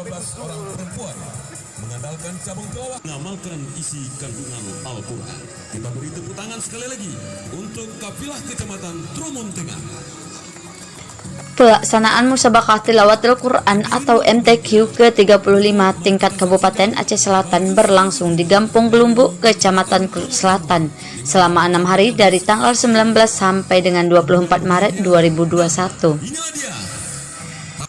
12 orang perempuan mengandalkan cabang tilawah mengamalkan isi kandungan Al-Quran. Kita beri tepuk tangan sekali lagi untuk kafilah Kecamatan Tromon Tengah. Pelaksanaan Musabaqah Tilawatil Quran atau MTQ ke-35 tingkat Kabupaten Aceh Selatan berlangsung di Gampung Gelumbuk, Kecamatan Kruk Selatan selama 6 hari dari tanggal 19 sampai dengan 24 Maret 2021.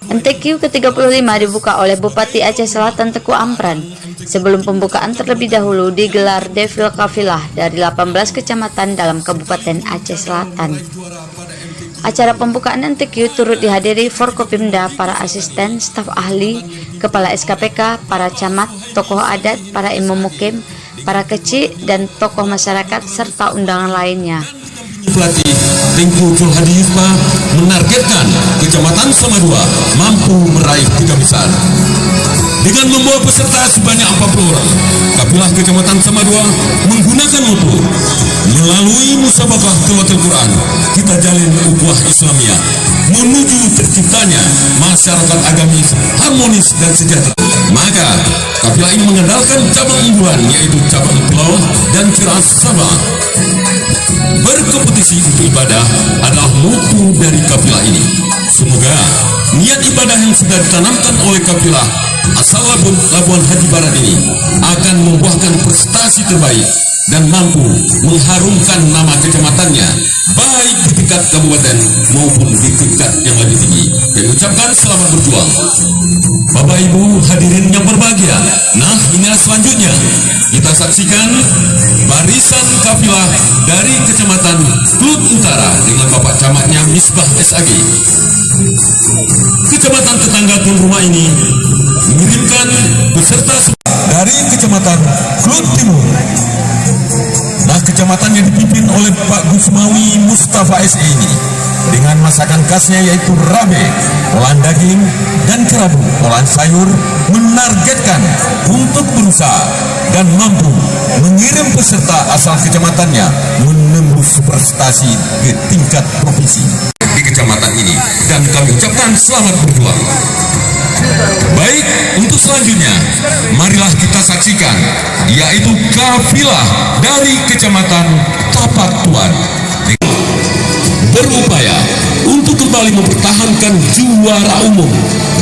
MTQ ke-35 dibuka oleh Bupati Aceh Selatan Teku Amran. Sebelum pembukaan terlebih dahulu digelar defil kafilah dari 18 kecamatan dalam Kabupaten Aceh Selatan. Acara pembukaan MTQ turut dihadiri Forkopimda, para asisten, staf ahli, kepala SKPK, para camat, tokoh adat, para imam mukim, para kecil dan tokoh masyarakat serta undangan lainnya. Pelatih Tengku Julhadi Yusma menargetkan Kecamatan Samadua mampu meraih 3 besar. Dengan membawa peserta sebanyak 40 orang, kafilah Kecamatan Samadua menggunakan moto melalui Musabaqah Tilawatil Quran kita jalin ukhuwah Islamiyah menuju terciptanya masyarakat agamis harmonis dan sejahtera. Maka kafilah ini mengandalkan cabang unggulan yaitu cabang tilawah dan qiraat sab'ah. Berkompetisi untuk ibadah adalah moto dari kafilah ini. Semoga niat ibadah yang sudah ditanamkan oleh kafilah asal Labuan Haji Barat ini akan membuahkan prestasi terbaik dan mampu mengharumkan nama kecamatannya baik di tingkat kabupaten maupun di tingkat yang lebih tinggi. Kami ucapkan selamat berjuang. Bapak Ibu hadirin yang berbahagia, nah inilah selanjutnya kita saksikan barisan kafilah dari Kecamatan Klub Utara dengan Bapak Camatnya Misbah SAG. Kecamatan tetangga tuan rumah ini mengirimkan peserta dari Kecamatan Klub Timur. Nah, kecamatan yang dipimpin oleh Pak Gusmawi Mustafa SE ini dengan masakan khasnya yaitu rabe, olahan daging, dan kerabu, olahan sayur, menargetkan untuk berusaha dan mampu mengirim peserta asal kecamatannya menembus prestasi ke tingkat provinsi di kecamatan ini, dan kami ucapkan selamat berjuang. Baik, untuk selanjutnya marilah kita saksikan yaitu kafilah dari Kecamatan Tapak Tuan berupaya untuk kembali mempertahankan juara umum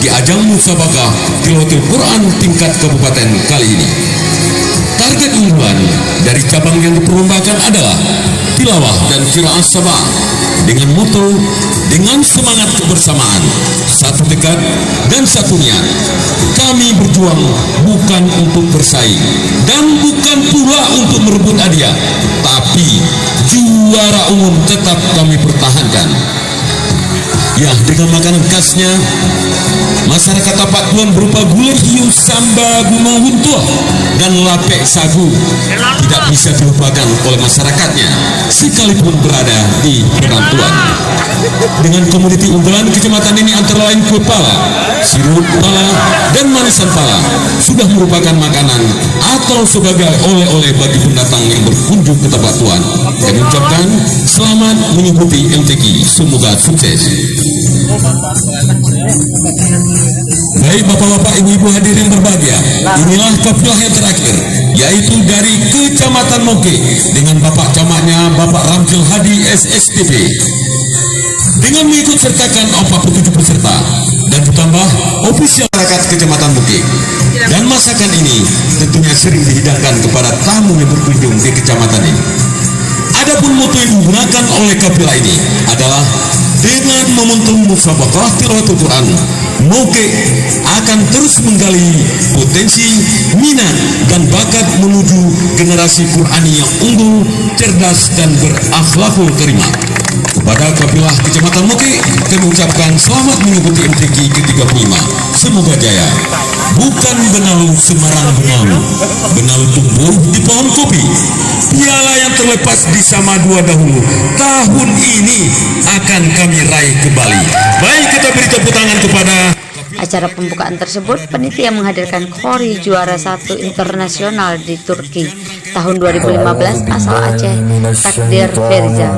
di ajang Musabaqah Tilawatil Quran tingkat kabupaten kali ini. Target unggulan dari cabang yang diperlombakan adalah tilawah dan qiraat sab'ah dengan moto dengan semangat kebersamaan, satu tekad dan satu niat. Kami berjuang bukan untuk bersaing dan bukan pula untuk merebut hadiah, tapi juara umum tetap kami pertahankan. Ya, dengan makanan khasnya masyarakat Tapak Tuan berupa gulai hiu samba gunung huntuh dan lapek sagu tidak bisa dilupakan oleh masyarakatnya sekalipun berada di perantauan. Dengan komoditi unggulan kecamatan ini antara lain kue pala, sirup pala, dan manisan pala sudah merupakan makanan atau sebagai oleh-oleh bagi pendatang yang berkunjung ke Tapak Tuan. Kami ucapkan selamat mengikuti MTQ, semoga sukses. Baik bapak-bapak, ibu-ibu hadirin berbahagia, inilah kafilah yang terakhir yaitu dari Kecamatan Moke dengan Bapak Camatnya Bapak Ramzil Hadi SSTP dengan mengikut sertakan 47 peserta dan ditambah ofisial masyarakat Kecamatan Moke. Dan masakan ini tentunya sering dihidangkan kepada tamu yang berkunjung di kecamatan ini. Adapun moto yang digunakan oleh kafilah ini adalah dengan momentum Musabaqah Tilawatil Quran, Moke akan terus menggali potensi, minat, dan bakat menuju generasi Qurani yang unggul, cerdas, dan berakhlakul karimah. Kepada kafilah Kecamatan Moke, kami ucapkan selamat mengikuti MTQ ke-35. Semoga jaya. Bukan benalu sembarang benalu, benalu tumbuh di pohon kopi. Piala yang terlepas di Samadua dahulu, tahun ini akan kami raih kembali. Baik, kita beri tepuk tangan kepada Acara pembukaan tersebut panitia menghadirkan Khori juara 1 internasional di Turki tahun 2015 asal Aceh, Takdir Firza.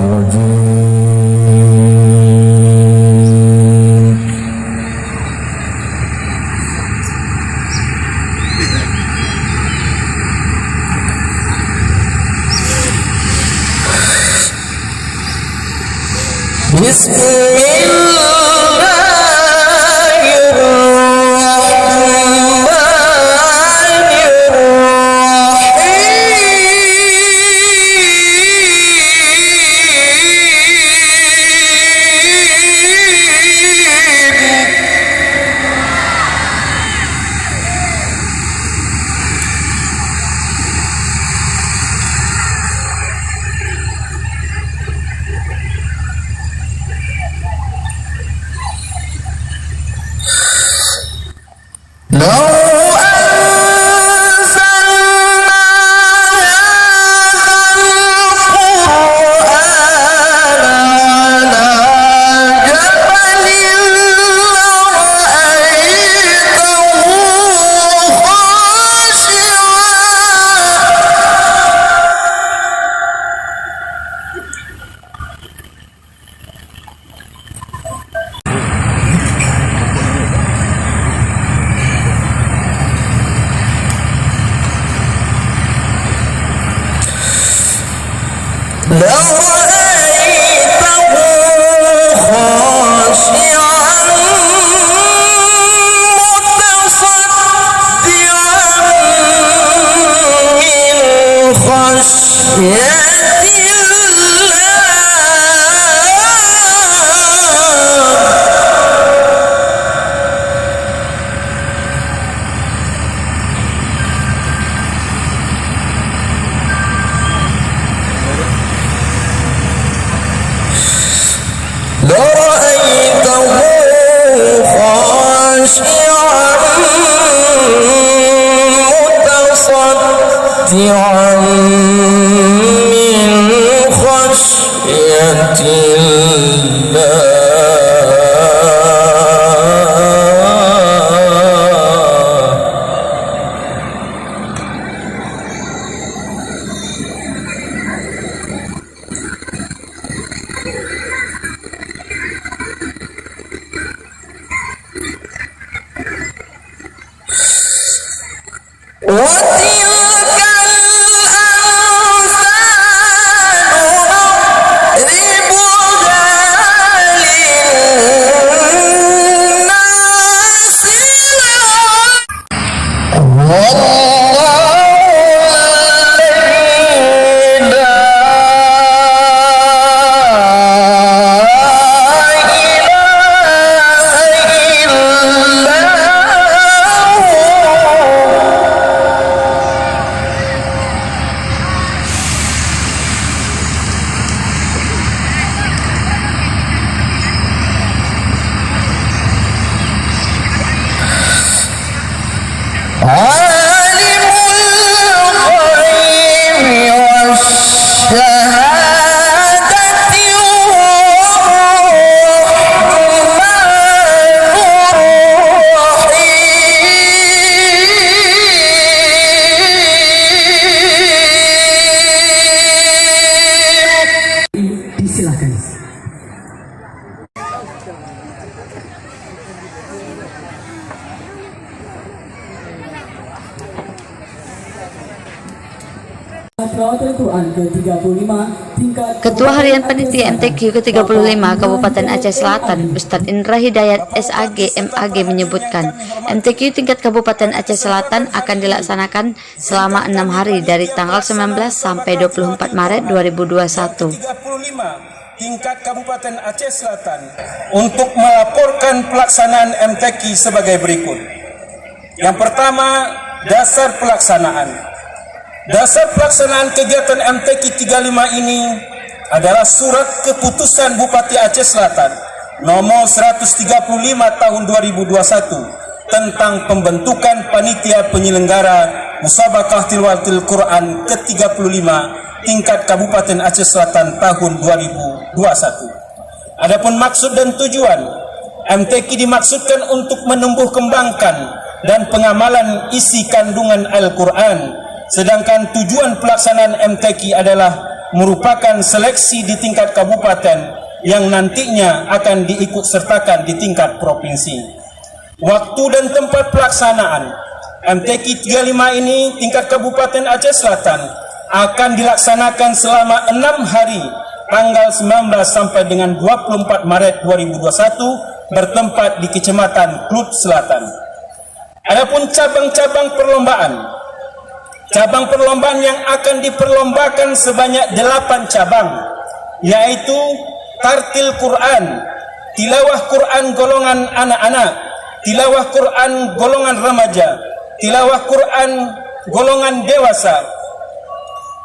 Ketua Harian Panitia MTQ ke-35 Kabupaten Aceh Selatan, Ustadz Indra Hidayat SAG MAG menyebutkan, MTQ tingkat Kabupaten Aceh Selatan akan dilaksanakan selama 6 hari dari tanggal 19 sampai 24 Maret 2021. Tingkat Kabupaten Aceh Selatan untuk melaporkan pelaksanaan MTQ sebagai berikut. Yang pertama, dasar pelaksanaan. Dasar pelaksanaan kegiatan MTQ 35 ini adalah surat keputusan Bupati Aceh Selatan nomor 135 tahun 2021 tentang pembentukan panitia penyelenggara Musabaqah Tilawatil Quran ke-35 tingkat Kabupaten Aceh Selatan tahun 2021. Adapun maksud dan tujuan, MTQ dimaksudkan untuk menumbuh kembangkan dan pengamalan isi kandungan Al-Quran. Sedangkan tujuan pelaksanaan MTQ adalah merupakan seleksi di tingkat kabupaten yang nantinya akan diikut sertakan di tingkat provinsi. Waktu dan tempat pelaksanaan MTQ 35 ini tingkat Kabupaten Aceh Selatan akan dilaksanakan selama 6 hari tanggal 19 sampai dengan 24 Maret 2021 bertempat di Kecamatan Klut Selatan. Adapun cabang-cabang perlombaan yang akan diperlombakan sebanyak 8 cabang, yaitu tartil Quran, tilawah Quran golongan anak-anak, tilawah Quran golongan remaja, tilawah Quran golongan dewasa,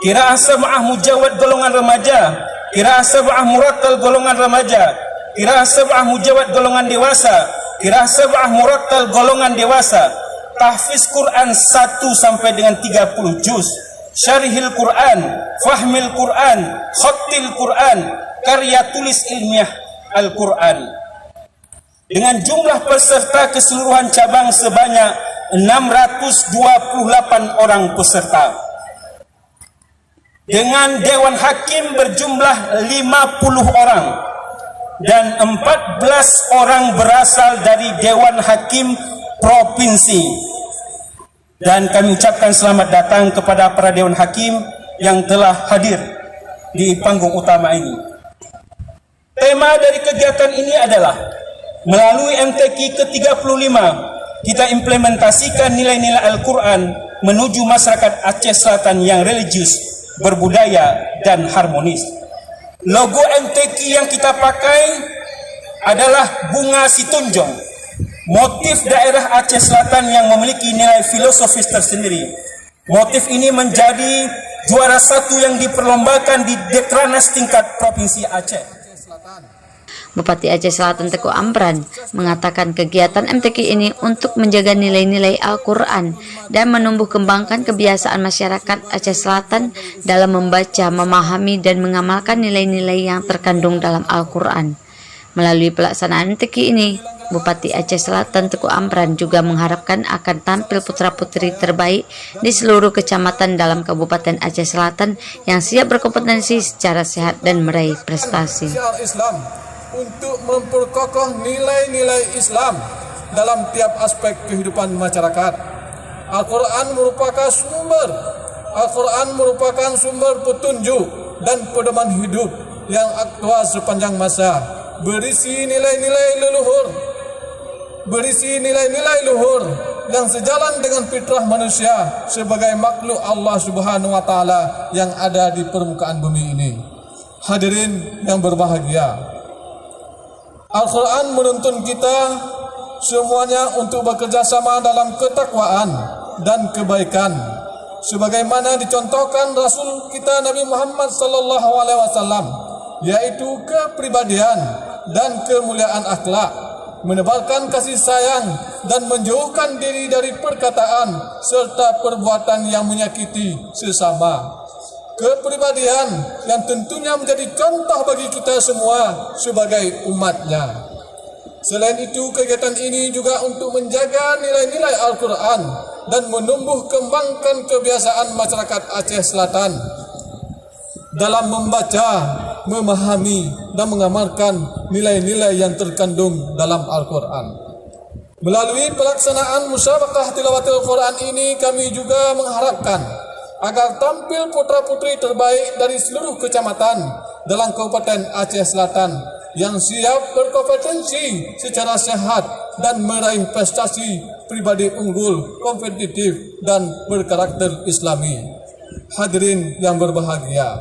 qiraah sab'ah mujawad golongan remaja, qiraah sab'ah murattal golongan remaja, qiraah sab'ah mujawad golongan dewasa, qiraah sab'ah murattal golongan dewasa, tahfiz Quran 1 sampai dengan 30 juz, syarihil Quran, fahmil Quran, khattil Quran, karya tulis ilmiah Al-Quran. Dengan jumlah peserta keseluruhan cabang sebanyak 628 orang peserta. Dengan Dewan Hakim berjumlah 50 orang dan 14 orang berasal dari Dewan Hakim Provinsi. Dan kami ucapkan selamat datang kepada para Dewan Hakim yang telah hadir di panggung utama ini. Tema dari kegiatan ini adalah melalui MTQ ke-35 kita implementasikan nilai-nilai Al-Quran menuju masyarakat Aceh Selatan yang religius, berbudaya, dan harmonis. Logo MTQ yang kita pakai adalah bunga situnjong, motif daerah Aceh Selatan yang memiliki nilai filosofis tersendiri. Motif ini menjadi juara 1 yang diperlombakan di Dekranasda tingkat Provinsi Aceh. Bupati Aceh Selatan Teguh Amran mengatakan kegiatan MTQ ini untuk menjaga nilai-nilai Al-Quran dan menumbuh kembangkan kebiasaan masyarakat Aceh Selatan dalam membaca, memahami, dan mengamalkan nilai-nilai yang terkandung dalam Al-Quran. Melalui pelaksanaan MTQ ini, Bupati Aceh Selatan Teguh Amran juga mengharapkan akan tampil putra-putri terbaik di seluruh kecamatan dalam Kabupaten Aceh Selatan yang siap berkompetensi secara sehat dan meraih prestasi. Untuk memperkokoh nilai-nilai Islam dalam tiap aspek kehidupan masyarakat. Al-Quran merupakan sumber petunjuk dan pedoman hidup yang aktual sepanjang masa, berisi nilai-nilai luhur yang sejalan dengan fitrah manusia sebagai makhluk Allah Subhanahu wa taala yang ada di permukaan bumi ini. Hadirin yang berbahagia, Al-Quran menuntun kita semuanya untuk bekerja sama dalam ketakwaan dan kebaikan, sebagaimana dicontohkan Rasul kita Nabi Muhammad SAW, yaitu kepribadian dan kemuliaan akhlak, menebarkan kasih sayang dan menjauhkan diri dari perkataan serta perbuatan yang menyakiti sesama. Kepribadian yang tentunya menjadi contoh bagi kita semua sebagai umatnya. Selain itu, kegiatan ini juga untuk menjaga nilai-nilai Al-Quran dan menumbuh kembangkan kebiasaan masyarakat Aceh Selatan dalam membaca, memahami, dan mengamalkan nilai-nilai yang terkandung dalam Al-Quran. Melalui pelaksanaan musabaqah tilawatil Quran ini, kami juga mengharapkan agar tampil putra-putri terbaik dari seluruh kecamatan dalam Kabupaten Aceh Selatan yang siap berkompetensi secara sehat dan meraih prestasi pribadi unggul, kompetitif, dan berkarakter Islami. Hadirin yang berbahagia,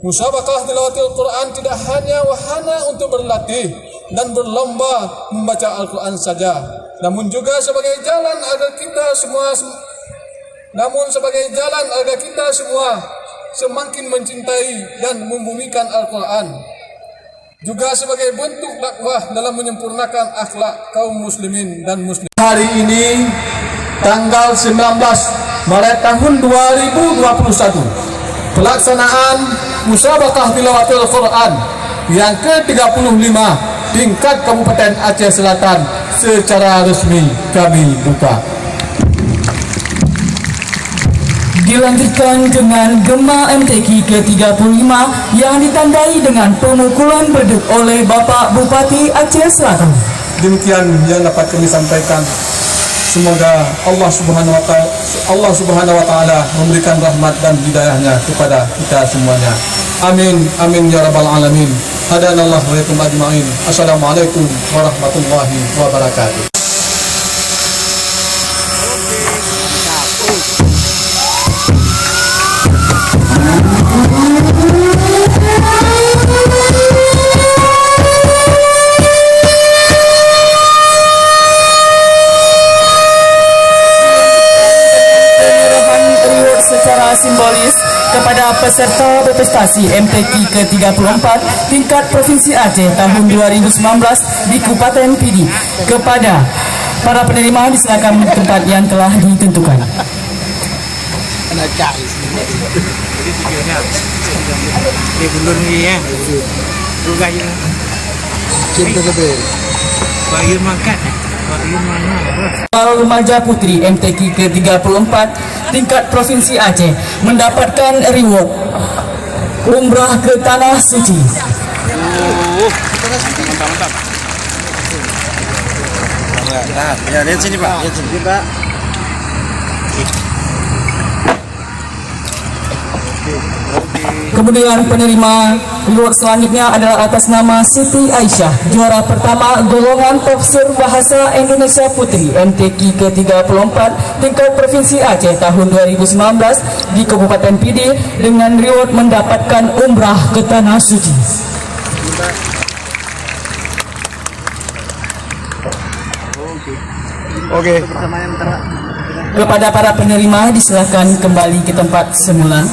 musabaqah tilawatil Quran tidak hanya wahana untuk berlatih dan berlomba membaca Al-Quran saja, namun juga sebagai jalan agar kita semua semakin mencintai dan membumikan Al-Quran, juga sebagai bentuk dakwah dalam menyempurnakan akhlak kaum muslimin dan muslim. Hari ini tanggal 19 Maret tahun 2021, pelaksanaan musabaqah tilawatil Quran yang ke-35 tingkat Kabupaten Aceh Selatan secara resmi kami buka. Dilanjutkan dengan Gema MTQ ke-35 yang ditandai dengan pemukulan beduk oleh Bapak Bupati Aceh Selatan. Demikian yang dapat kami sampaikan. Semoga Allah Subhanahu wa taala memberikan rahmat dan hidayahnya kepada kita semuanya. Amin, amin ya rabbal alamin. Hadanallahu wa iyakum ajma'in. Assalamualaikum warahmatullahi wabarakatuh. Secara simbolis kepada peserta berprestasi MTQ ke-34 tingkat Provinsi Aceh tahun 2019 di Kabupaten Pidi. Kepada para penerima disilakan tempat yang telah ditentukan. Remaja Putri MTQ ke-34 tingkat Provinsi Aceh mendapatkan reward umrah ke Tanah Suci. Mantap. Ya, lihat sini Pak. Lihat sini Pak. Kemudian penerima reward selanjutnya adalah atas nama Siti Aisyah, juara pertama golongan tafsir bahasa Indonesia Putri MTQ ke-34 tingkat Provinsi Aceh tahun 2019 di Kabupaten Pidi dengan reward mendapatkan umrah ke Tanah Suci. Oke. Kepada para penerima disilakan kembali ke tempat semula.